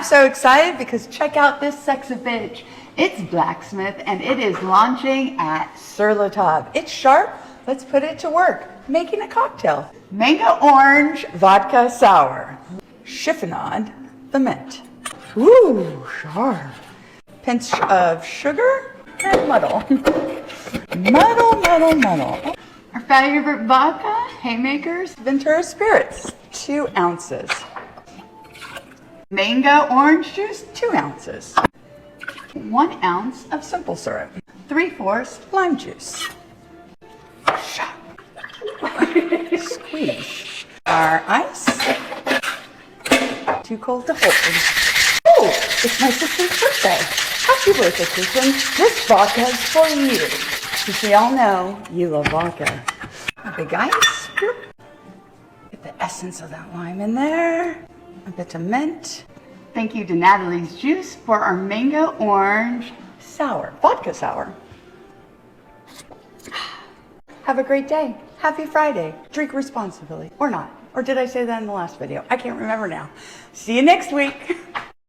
I'm so excited because check out this sexy bitch. It's blacksmith and it is launching at Sur La Table. It's sharp. Let's put it to work. Making a cocktail. Mango orange vodka sour. Chiffonade the mint. Ooh, sharp. Pinch of sugar and muddle. Muddle. Our favorite vodka, Haymakers, Ventura Spirits, 2 ounces. Mango orange juice, 2 ounces. 1 ounce of simple syrup. 3/4 lime juice. Squeeze. Our ice. Too cold to hold. Oh, it's my sister's birthday. Happy birthday, Kristen. This vodka is for you. Because we all know you love vodka. A big ice. Get the essence of that lime in there. A bit of mint. Thank you to Natalie's Juice for our mango orange sour, vodka sour. Have a great day. Happy Friday. Drink responsibly. Or not. Or did I say that in the last video? I can't remember now. See you next week.